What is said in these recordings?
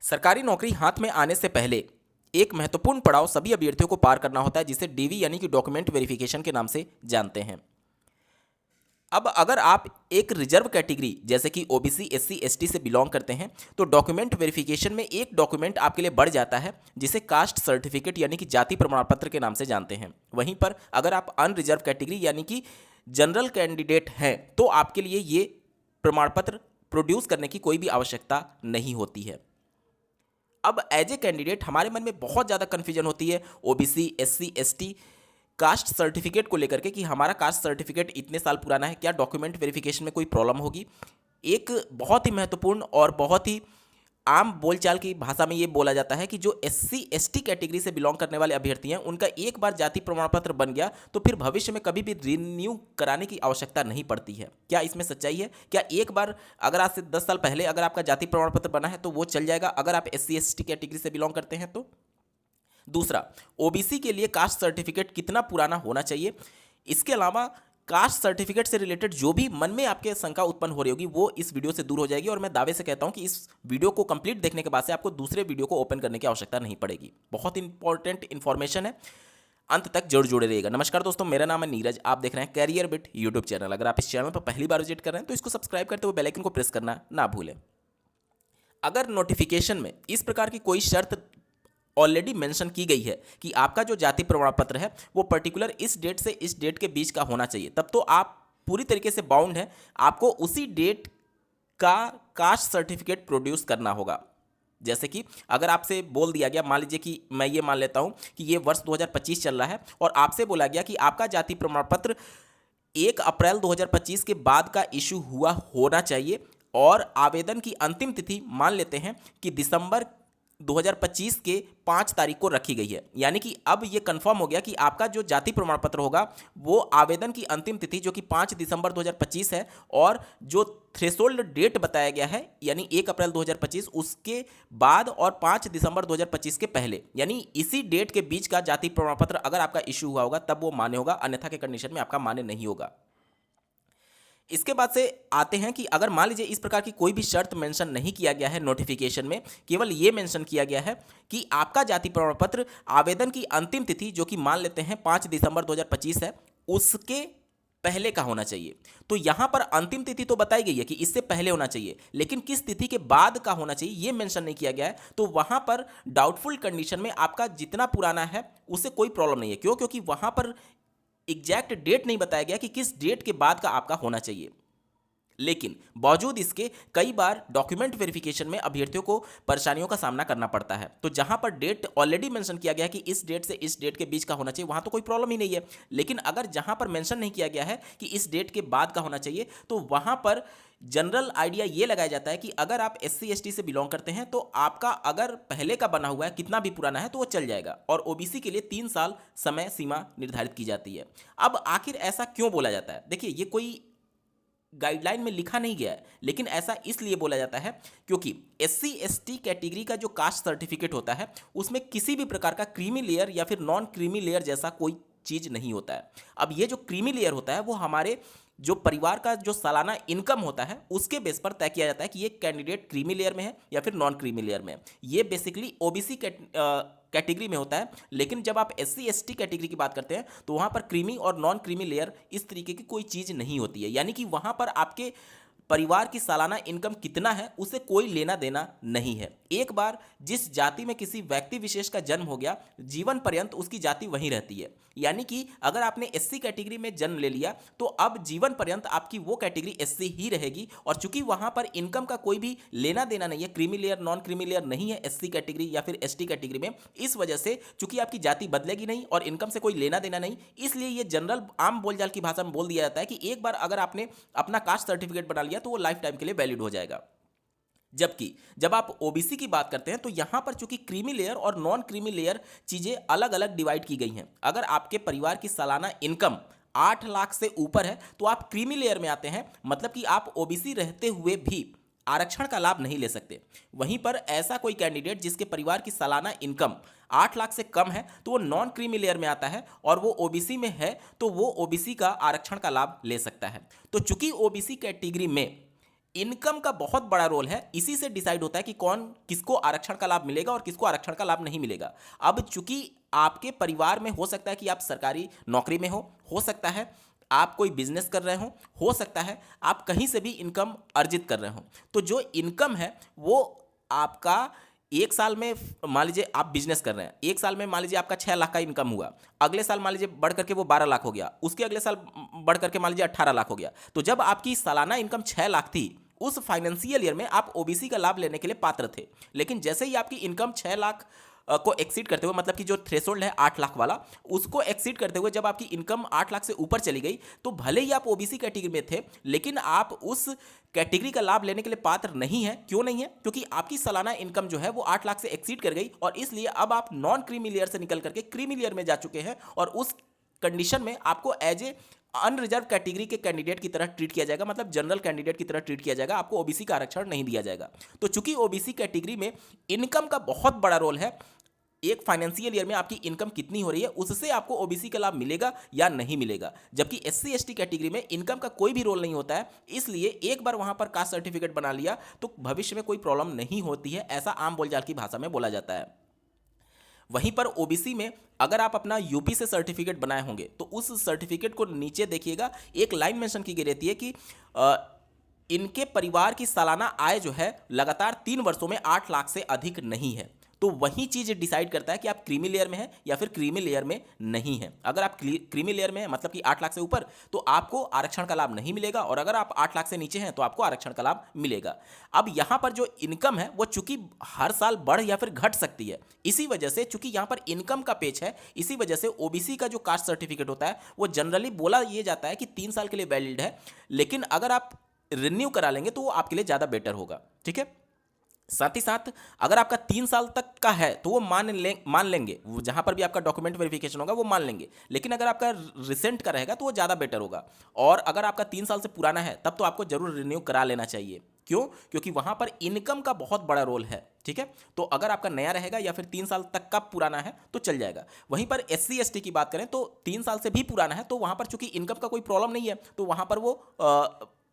सरकारी नौकरी हाथ में आने से पहले एक महत्वपूर्ण पड़ाव सभी अभ्यर्थियों को पार करना होता है, जिसे डीवी यानी कि डॉक्यूमेंट वेरिफिकेशन के नाम से जानते हैं। अब अगर आप एक रिजर्व कैटेगरी जैसे कि ओबीसी, एससी, एसटी से बिलोंग करते हैं तो डॉक्यूमेंट वेरिफिकेशन में एक डॉक्यूमेंट आपके लिए बढ़ जाता है, जिसे कास्ट सर्टिफिकेट यानी कि जाति प्रमाण पत्र के नाम से जानते हैं। वहीं पर अगर आप अनरिजर्व कैटेगरी यानी कि जनरल कैंडिडेट हैं तो आपके लिए ये प्रमाण पत्र प्रोड्यूस करने की कोई भी आवश्यकता नहीं होती है। अब एज ए कैंडिडेट हमारे मन में बहुत ज़्यादा कन्फ्यूजन होती है OBC, SC, ST caste certificate को लेकर के कि हमारा कास्ट सर्टिफिकेट इतने साल पुराना है, क्या डॉक्यूमेंट वेरिफिकेशन में कोई प्रॉब्लम होगी। एक बहुत ही महत्वपूर्ण और बहुत ही आम बोलचाल की भाषा में ये बोला जाता है कि जो एससी एसटी कैटेगरी से बिलोंग करने वाले अभ्यर्थी हैं उनका एक बार जाति प्रमाण पत्र बन गया तो फिर भविष्य में कभी भी रिन्यू कराने की आवश्यकता नहीं पड़ती है। क्या इसमें सच्चाई है? क्या एक बार अगर आज से 10 साल पहले अगर आपका जाति प्रमाण पत्र बना है तो वो चल जाएगा अगर आप एससी एसटी कैटेगरी से बिलोंग करते हैं तो? दूसरा, ओबीसी के लिए कास्ट सर्टिफिकेट कितना पुराना होना चाहिए। इसके अलावा कास्ट सर्टिफिकेट से रिलेटेड जो भी मन में आपके शंका उत्पन्न हो रही होगी वो इस वीडियो से दूर हो जाएगी, और मैं दावे से कहता हूं कि इस वीडियो को कंप्लीट देखने के बाद से आपको दूसरे वीडियो को ओपन करने की आवश्यकता नहीं पड़ेगी। बहुत इंपॉर्टेंट इन्फॉर्मेशन है, अंत तक जरूर जुड़े रहिएगा। नमस्कार दोस्तों, मेरा नाम है नीरज, आप देख रहे हैं कैरियर बिट यूट्यूब चैनल। अगर आप इस चैनल पर पहली बार विजिट कर रहे हैं तो इसको सब्सक्राइब करते हुए बेल आइकन को प्रेस करना ना भूलें। अगर नोटिफिकेशन में इस प्रकार की कोई शर्त ऑलरेडी मेंशन की गई है कि आपका जो जाति प्रमाण पत्र है वो पर्टिकुलर इस डेट से इस डेट के बीच का होना चाहिए, तब तो आप पूरी तरीके से बाउंड है, आपको उसी डेट का कास्ट सर्टिफिकेट प्रोड्यूस करना होगा। जैसे कि अगर आपसे बोल दिया गया, मान लीजिए कि मैं ये मान लेता हूं कि ये वर्ष 2025 चल रहा है और आपसे बोला गया कि आपका जाति प्रमाण पत्र 1 अप्रैल 2025 के बाद का इशू हुआ होना चाहिए, और आवेदन की अंतिम तिथि मान लेते हैं कि दिसंबर 2025 के 5 तारीख को रखी गई है। यानी कि अब ये कंफर्म हो गया कि आपका जो जाति प्रमाण पत्र होगा वो आवेदन की अंतिम तिथि जो कि 5 दिसंबर 2025 है, और जो थ्रेशोल्ड डेट बताया गया है यानी 1 अप्रैल 2025 उसके बाद और 5 दिसंबर 2025 के पहले, यानी इसी डेट के बीच का जाति प्रमाण पत्र अगर आपका इश्यू हुआ होगा तब वो मान्य होगा, अन्यथा के कंडीशन में आपका मान्य नहीं होगा। इसके बाद से आते हैं कि अगर मान लीजिए इस प्रकार की कोई भी शर्त मेंशन नहीं किया गया है नोटिफिकेशन में, केवल ये मेंशन किया गया है कि आपका जाति प्रमाण पत्र आवेदन की अंतिम तिथि जो कि मान लेते हैं 5 दिसंबर 2025 है उसके पहले का होना चाहिए। तो यहां पर अंतिम तिथि तो बताई गई है कि इससे पहले होना चाहिए, लेकिन किस तिथि के बाद का होना चाहिए ये मेंशन नहीं किया गया है। तो वहां पर डाउटफुल कंडीशन में आपका जितना पुराना है उससे कोई प्रॉब्लम नहीं है। क्यों? क्योंकि वहां पर एग्जैक्ट डेट नहीं बताया गया कि किस डेट के बाद का आपका होना चाहिए। लेकिन बावजूद इसके कई बार डॉक्यूमेंट वेरिफिकेशन में अभ्यर्थियों को परेशानियों का सामना करना पड़ता है। तो जहां पर डेट ऑलरेडी मेंशन किया गया है कि इस डेट से इस डेट के बीच का होना चाहिए वहां तो कोई प्रॉब्लम ही नहीं है, लेकिन अगर जहां पर मेंशन नहीं किया गया है कि इस डेट के बाद का होना चाहिए तो वहां पर जनरल आइडिया ये लगाया जाता है कि अगर आप एससी एसटी से बिलोंग करते हैं तो आपका अगर पहले का बना हुआ है कितना भी पुराना है तो वो चल जाएगा, और ओबीसी के लिए 3 साल समय सीमा निर्धारित की जाती है। अब आखिर ऐसा क्यों बोला जाता है? देखिए, ये कोई गाइडलाइन में लिखा नहीं गया है, लेकिन ऐसा इसलिए बोला जाता है क्योंकि एससी एसटी कैटेगरी का जो कास्ट सर्टिफिकेट होता है उसमें किसी भी प्रकार का क्रीमी लेयर या फिर नॉन क्रीमी लेयर जैसा कोई चीज नहीं होता है। अब ये जो क्रीमी लेयर होता है वो हमारे जो परिवार का जो सालाना इनकम होता है उसके बेस पर तय किया जाता है कि ये कैंडिडेट क्रीमी लेयर में है या फिर नॉन क्रीमी लेयर में है। ये बेसिकली ओबीसी कैटेगरी में होता है, लेकिन जब आप एससी एसटी कैटेगरी की बात करते हैं तो वहां पर क्रीमी और नॉन क्रीमी लेयर इस तरीके की कोई चीज नहीं होती है। यानी कि वहां पर आपके परिवार की सालाना इनकम कितना है उसे कोई लेना देना नहीं है। एक बार जिस जाति में किसी व्यक्ति विशेष का जन्म हो गया, जीवन पर्यंत उसकी जाति वहीं रहती है। यानी कि अगर आपने एससी कैटेगरी में जन्म ले लिया तो अब जीवन पर्यंत आपकी वो कैटेगरी एससी ही रहेगी, और चूंकि वहां पर इनकम का कोई भी लेना देना नहीं है, creamy layer non creamy layer नहीं है एससी कैटेगरी या फिर एसटी कैटेगरी में, इस वजह से चूंकि आपकी जाति बदलेगी नहीं और इनकम से कोई लेना देना नहीं, इसलिए ये जनरल आम बोलचाल की भाषा में बोल दिया जाता है कि एक बार अगर आपने अपना कास्ट सर्टिफिकेट बना लिया तो वो लाइफ टाइम के लिए वैलिड हो जाएगा। जबकि जब आप ओबीसी की बात करते हैं तो यहां पर चूंकि क्रीमी लेयर और नॉन क्रीमी लेयर चीजें अलग अलग डिवाइड की गई हैं। अगर आपके परिवार की सालाना इनकम 8 लाख से ऊपर है तो आप क्रीमी लेयर में आते हैं, मतलब कि आप ओबीसी रहते हुए भी आरक्षण का लाभ नहीं ले सकते। वहीं पर ऐसा कोई कैंडिडेट जिसके परिवार की सालाना इनकम 8 लाख से कम है तो वो नॉन क्रीमी लेयर में आता है, और वो ओबीसी में है तो वो ओबीसी का आरक्षण का लाभ ले सकता है। तो चूंकि ओबीसी कैटेगरी में इनकम का बहुत बड़ा रोल है। इसी से डिसाइड होता है कि कौन किसको आरक्षण का लाभ मिलेगा और किसको आरक्षण का लाभ नहीं मिलेगा। अब चूंकि आपके परिवार में हो सकता है कि आप सरकारी नौकरी में हो सकता है आप कोई बिजनेस कर रहे हो सकता है आप कहीं से भी इनकम अर्जित कर रहे हो। तो जो इनकम है वो आपका एक साल में, मान लीजिए आप बिजनेस कर रहे हैं, एक साल में मान लीजिए आपका 6 लाख का इनकम हुआ, अगले साल मान लीजिए बढ़ करके वो 12 लाख हो गया, उसके अगले साल बढ़ करके मान लीजिए 18 लाख हो गया। तो जब आपकी सालाना इनकम 6 लाख थी, उस फाइनेंशियल ईयर में आप ओबीसी का लाभ लेने के लिए पात्र थे। लेकिन जैसे ही आपकी इनकम 6 लाख को एक्सीड करते हुए, मतलब कि जो थ्रेशोल्ड है 8 लाख वाला, उसको एक्सीड करते हुए जब आपकी इनकम 8 लाख से ऊपर चली गई, तो भले ही आप ओबीसी कैटेगरी में थे लेकिन आप उस कैटेगरी का लाभ लेने के लिए पात्र नहीं है। क्यों नहीं है? क्योंकि आपकी सालाना इनकम जो है वो 8 लाख से एक्सीड कर गई और इसलिए अब आप नॉन क्रीमी लेयर से निकल करके क्रीमी लेयर में जा चुके हैं और उस कंडीशन में आपको एज ए अनरिजर्व कैटेगरी के कैंडिडेट की तरह ट्रीट किया जाएगा, मतलब जनरल कैंडिडेट की तरह ट्रीट किया जाएगा, आपको ओबीसी का आरक्षण नहीं दिया जाएगा। तो चूंकि ओबीसी कैटेगरी में इनकम का बहुत बड़ा रोल है, एक फाइनेंशियल ईयर में आपकी इनकम कितनी हो रही है उससे आपको ओबीसी का लाभ मिलेगा या नहीं मिलेगा। जबकि एससी एसटी कैटेगरी में इनकम का कोई भी रोल नहीं होता है, इसलिए एक बार वहां पर कास्ट सर्टिफिकेट बना लिया तो भविष्य में कोई प्रॉब्लम नहीं होती है, ऐसा आम बोलचाल की भाषा में बोला जाता है। वहीं पर ओबीसी में अगर आप अपना यूपी से सर्टिफिकेट बनाए होंगे तो उस सर्टिफिकेट को नीचे देखिएगा, एक लाइन मेंशन की गई रहती है कि इनके परिवार की सालाना आय जो है लगातार 3 वर्षों में 8 लाख से अधिक नहीं है। तो वही चीज डिसाइड करता है कि आप क्रीमी लेयर में हैं या फिर क्रीमी लेयर में नहीं है। अगर आप क्रीमी लेयर में हैं, मतलब कि 8 लाख से ऊपर, तो आपको आरक्षण का लाभ नहीं मिलेगा और अगर आप 8 लाख से नीचे हैं तो आपको आरक्षण का लाभ मिलेगा। अब यहां पर जो इनकम है वो चूंकि हर साल बढ़ या फिर घट सकती है, इसी वजह से चूंकि यहां पर इनकम का पेच है, इसी वजह से ओबीसी का जो कास्ट सर्टिफिकेट होता है वो जनरली बोला यह जाता है कि 3 साल के लिए वैलिड है, लेकिन अगर आप रिन्यू करा लेंगे तो वो आपके लिए ज़्यादा बेटर होगा। ठीक है, साथ ही साथ अगर आपका 3 साल तक का है तो वो मान लेंगे, वो जहां पर भी आपका डॉक्यूमेंट वेरिफिकेशन होगा वो मान लेंगे, लेकिन अगर आपका रिसेंट का रहेगा तो वो ज़्यादा बेटर होगा। और अगर आपका 3 साल से पुराना है तब तो आपको जरूर रिन्यू करा लेना चाहिए। क्यों? क्योंकि वहां पर इनकम का बहुत बड़ा रोल है। ठीक है, तो अगर आपका नया रहेगा या फिर 3 साल तक का पुराना है तो चल जाएगा। वहीं पर एससी एसटी की बात करें तो 3 साल से भी पुराना है तो वहां पर चूंकि इनकम का कोई प्रॉब्लम नहीं है तो वहां पर वो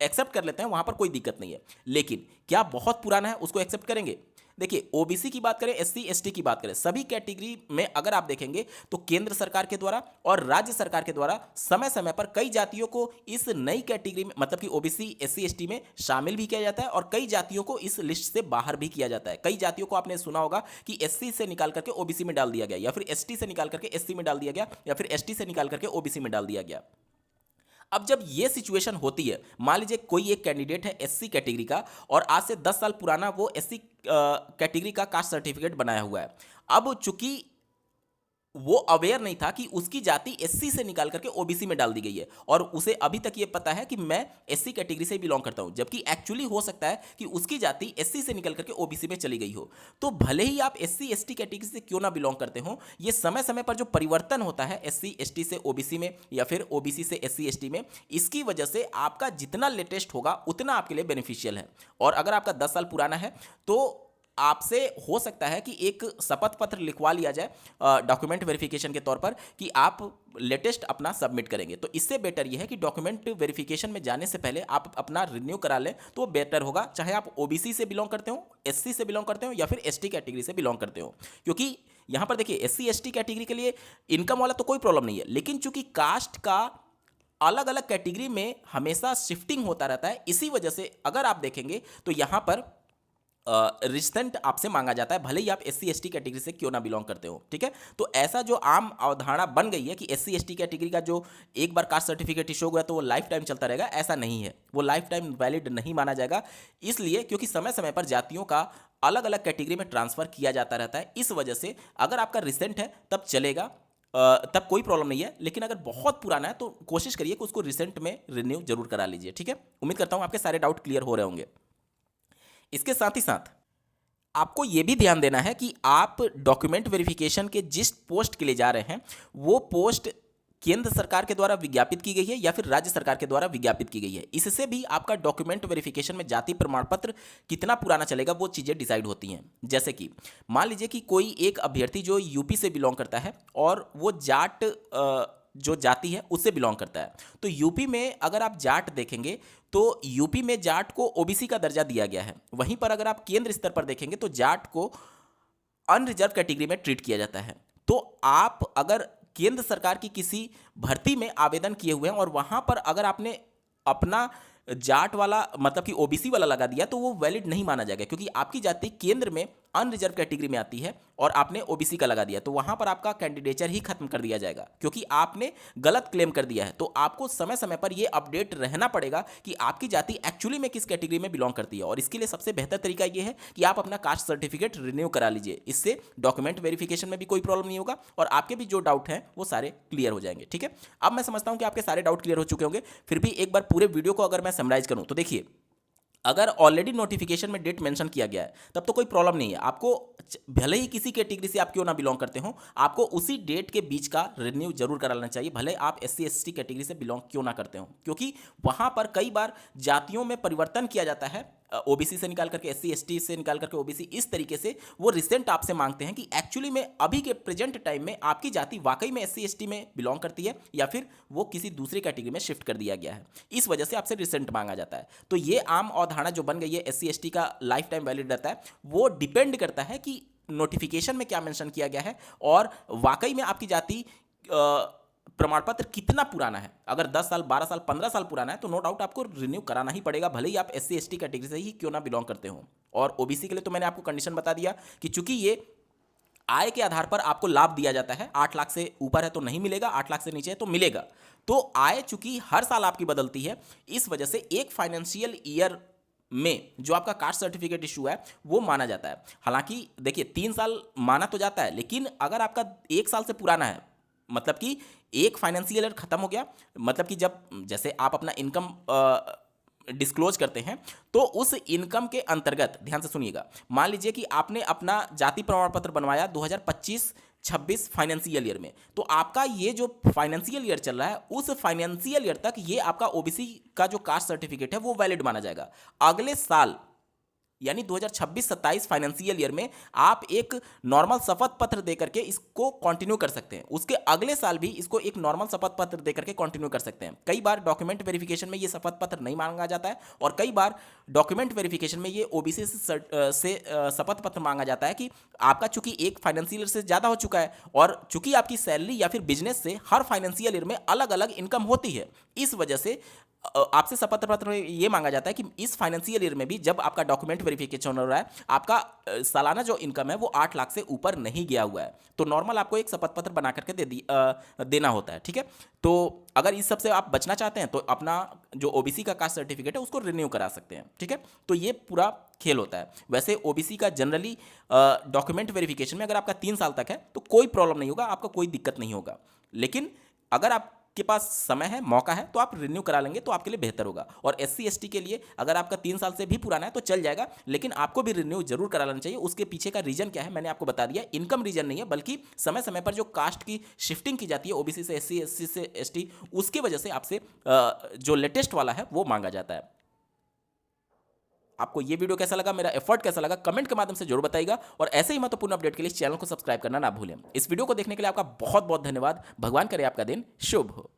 एक्सेप्ट कर लेते हैं, वहां पर कोई दिक्कत नहीं है। लेकिन क्या बहुत पुराना है उसको एक्सेप्ट करेंगे? देखिए, ओबीसी की बात करें, एससी एसटी की बात करें, सभी कैटेगरी में अगर आप देखेंगे तो केंद्र सरकार के द्वारा और राज्य सरकार के द्वारा समय समय पर कई जातियों को इस नई कैटेगरी में, मतलब कि ओबीसी एससी एसटी में शामिल भी किया जाता है और कई जातियों को इस लिस्ट से बाहर भी किया जाता है। कई जातियों को आपने सुना होगा कि एससी से निकाल करके ओबीसी में डाल दिया गया, या फिर एसटी से निकाल करके एससी में डाल दिया गया, या फिर एसटी से निकाल करके ओबीसी में डाल दिया गया। अब जब ये सिचुएशन होती है, मान लीजिए कोई एक कैंडिडेट है एससी कैटेगरी का और आज से 10 साल पुराना वो एससी कैटेगरी का कास्ट सर्टिफिकेट बनाया हुआ है। अब चूंकि वो अवेयर नहीं था कि उसकी जाति एससी से निकाल करके ओबीसी में डाल दी गई है और उसे अभी तक ये पता है कि मैं एससी कैटेगरी से बिलोंग करता हूं, जबकि एक्चुअली हो सकता है कि उसकी जाति एससी से निकल करके ओबीसी में चली गई हो। तो भले ही आप एससी एसटी कैटेगरी से क्यों ना बिलोंग करते हो, ये समय समय पर जो परिवर्तन होता है एससी एसटी से ओबीसी में या फिर ओबीसी से एससी एसटी में, इसकी वजह से आपका जितना लेटेस्ट होगा उतना आपके लिए बेनिफिशियल है। और अगर आपका 10 साल पुराना है तो आपसे हो सकता है कि एक शपथ पत्र लिखवा लिया जाए डॉक्यूमेंट वेरिफिकेशन के तौर पर कि आप लेटेस्ट अपना सबमिट करेंगे। तो इससे बेटर यह है कि डॉक्यूमेंट वेरिफिकेशन में जाने से पहले आप अपना रिन्यू करा लें तो बेटर होगा, चाहे आप ओबीसी से बिलोंग करते हो, एससी से बिलोंग करते हो या फिर एसटी कैटेगरी से बिलोंग करते हो। क्योंकि यहां पर देखिए, एससी एसटी कैटेगरी के लिए इनकम वाला तो कोई प्रॉब्लम नहीं है, लेकिन चूंकि कास्ट का अलग अलग कैटेगरी में हमेशा शिफ्टिंग होता रहता है, इसी वजह से अगर आप देखेंगे तो यहां पर रिसेंट आपसे मांगा जाता है, भले ही आप एससी एसटी कैटेगरी से क्यों ना बिलोंग करते हो। ठीक है, तो ऐसा जो आम अवधारणा बन गई है कि एससी एसटी कैटेगरी का जो एक बार कास्ट सर्टिफिकेट इशू हुआ तो वो लाइफ टाइम चलता रहेगा, ऐसा नहीं है, वो लाइफ टाइम वैलिड नहीं माना जाएगा। इसलिए क्योंकि समय समय पर जातियों का अलग अलग कैटेगरी में ट्रांसफर किया जाता रहता है, इस वजह से अगर आपका रिसेंट है तब चलेगा, तब कोई प्रॉब्लम नहीं है। लेकिन अगर बहुत पुराना है तो कोशिश करिए कि उसको रिसेंट में रिन्यू जरूर करा लीजिए। ठीक है, उम्मीद करता हूं आपके सारे डाउट क्लियर हो रहे होंगे। इसके साथ ही साथ आपको यह भी ध्यान देना है कि आप डॉक्यूमेंट वेरिफिकेशन के जिस पोस्ट के लिए जा रहे हैं वो पोस्ट केंद्र सरकार के द्वारा विज्ञापित की गई है या फिर राज्य सरकार के द्वारा विज्ञापित की गई है। इससे भी आपका डॉक्यूमेंट वेरिफिकेशन में जाति प्रमाण पत्र कितना पुराना चलेगा वो चीज़ें डिसाइड होती हैं। जैसे कि मान लीजिए कि कोई एक अभ्यर्थी जो यूपी से बिलोंग करता है और वो जाट जो जाति है उससे बिलोंग करता है। तो यूपी में अगर आप जाट देखेंगे तो यूपी में जाट को ओबीसी का दर्जा दिया गया है। वहीं पर अगर आप केंद्र स्तर पर देखेंगे तो जाट को अनरिजर्व कैटेगरी में ट्रीट किया जाता है। तो आप अगर केंद्र सरकार की किसी भर्ती में आवेदन किए हुए हैं और वहां पर अगर आपने अपना जाट वाला मतलब कि ओबीसी वाला लगा दिया तो वो वैलिड नहीं माना जाएगा, क्योंकि आपकी जाति केंद्र में अनरिजर्व कैटेगरी में आती है और आपने ओबीसी का लगा दिया तो वहां पर आपका कैंडिडेचर ही खत्म कर दिया जाएगा, क्योंकि आपने गलत क्लेम कर दिया है। तो आपको समय समय पर यह अपडेट रहना पड़ेगा कि आपकी जाति एक्चुअली में किस कैटेगरी में बिलोंग करती है। और इसके लिए सबसे बेहतर तरीका यह है कि आप अपना कास्ट सर्टिफिकेट रिन्यू करा लीजिए। इससे डॉक्यूमेंट वेरिफिकेशन में भी कोई प्रॉब्लम नहीं होगा और आपके भी जो डाउट हैं वो सारे क्लियर हो जाएंगे। ठीक है, अब मैं समझता हूं कि आपके सारे डाउट क्लियर हो चुके होंगे। फिर भी एक बार पूरे वीडियो को अगर मैं समराइज करूं तो देखिए, अगर ऑलरेडी नोटिफिकेशन में डेट मेंशन किया गया है तब तो कोई प्रॉब्लम नहीं है। आपको भले ही किसी कैटेगरी से आप क्यों ना बिलोंग करते हो, आपको उसी डेट के बीच का रिन्यू जरूर करा लेना चाहिए, भले आप SC ST कैटेगरी से बिलोंग क्यों ना करते हो, क्योंकि वहां पर कई बार जातियों में परिवर्तन किया जाता है। ओबीसी से निकाल करके SC ST से निकाल करके ओबीसी, इस तरीके से वो रिसेंट आपसे मांगते हैं कि एक्चुअली में अभी के प्रेजेंट टाइम में आपकी जाति वाकई में SC ST में बिलोंग करती है या फिर वो किसी दूसरी कैटेगरी में शिफ्ट कर दिया गया है। इस वजह से आपसे रिसेंट मांगा जाता है। तो ये आम अवधारणा जो बन गई है SC ST का लाइफ टाइम वैलिड रहता है, वो डिपेंड करता है कि नोटिफिकेशन में क्या मेंशन किया गया है और वाकई में आपकी जाति प्रमाण पत्र कितना पुराना है। अगर 10 साल 12 साल 15 साल पुराना है तो नो डाउट आपको रिन्यू कराना ही पड़ेगा, भले ही आप SC ST कैटेगरी से ही क्यों ना बिलोंग करते हो। और ओबीसी के लिए तो मैंने आपको कंडीशन बता दिया कि चूंकि ये आय के आधार पर आपको लाभ दिया जाता है, 8 लाख से ऊपर है तो नहीं मिलेगा, 8 लाख से नीचे है तो मिलेगा। तो आय चूंकि हर साल आपकी बदलती है, इस वजह से एक फाइनेंशियल ईयर में जो आपका कास्ट सर्टिफिकेट इशू है वो माना जाता है। हालांकि देखिए 3 साल माना तो जाता है, लेकिन अगर आपका 1 साल से पुराना है, मतलब कि एक फाइनेंशियल ईयर खत्म हो गया, मतलब कि जब जैसे आप अपना इनकम डिस्क्लोज करते हैं तो उस इनकम के अंतर्गत ध्यान से सुनिएगा, मान लीजिए कि आपने अपना जाति प्रमाण पत्र बनवाया 2025-26 फाइनेंशियल ईयर में, तो आपका ये जो फाइनेंशियल ईयर चल रहा है उस फाइनेंशियल ईयर तक ये आपका ओबीसी का जो कास्ट सर्टिफिकेट है वो वैलिड माना जाएगा। अगले साल यानी 2026-27 फाइनेंशियल ईयर में आप एक नॉर्मल शपथ पत्र देकर के इसको कंटिन्यू कर सकते हैं। उसके अगले साल भी इसको एक नॉर्मल शपथ पत्र देकर के कंटिन्यू कर सकते हैं। कई बार डॉक्यूमेंट वेरिफिकेशन में ये शपथ पत्र नहीं मांगा जाता है और कई बार डॉक्यूमेंट वेरिफिकेशन में ये ओबीसी से शपथ पत्र मांगा जाता है कि आपका चूंकि एक फाइनेंशियल ईयर से ज़्यादा हो चुका है और चूंकि आपकी सैलरी या फिर बिजनेस से हर फाइनेंशियल ईयर में अलग अलग इनकम होती है, इस वजह से आपसे शपथ पत्र में ये मांगा जाता है कि इस फाइनेंशियल ईयर में भी जब आपका डॉक्यूमेंट वेरिफिकेशन हो रहा है, आपका सालाना जो इनकम है वो 8 लाख से ऊपर नहीं गया हुआ है, तो नॉर्मल आपको एक शपथ पत्र बना करके देना होता है। ठीक है, तो अगर इस सब से आप बचना चाहते हैं तो अपना जो ओबीसी का कास्ट सर्टिफिकेट है उसको रिन्यू करा सकते हैं। ठीक है, तो ये पूरा खेल होता है। वैसे ओबीसी का जनरली डॉक्यूमेंट वेरिफिकेशन में अगर आपका 3 साल तक है तो कोई प्रॉब्लम नहीं होगा, आपका कोई दिक्कत नहीं होगा, लेकिन अगर आप के पास समय है, मौका है, तो आप रिन्यू करा लेंगे तो आपके लिए बेहतर होगा। और SC ST के लिए अगर आपका 3 साल से भी पुराना है तो चल जाएगा, लेकिन आपको भी रिन्यू जरूर करा लेना चाहिए। उसके पीछे का रीजन क्या है मैंने आपको बता दिया, इनकम रीजन नहीं है, बल्कि समय समय पर जो कास्ट की शिफ्टिंग की जाती है ओबीसी से SC SC से ST, उसकी वजह से आपसे जो लेटेस्ट वाला है वो मांगा जाता है। आपको ये वीडियो कैसा लगा, मेरा एफर्ट कैसा लगा, कमेंट के माध्यम से जरूर बताइएगा। और ऐसे ही महत्वपूर्ण अपडेट के लिए इस चैनल को सब्सक्राइब करना ना भूलें। इस वीडियो को देखने के लिए आपका बहुत बहुत धन्यवाद। भगवान करे आपका दिन शुभ हो।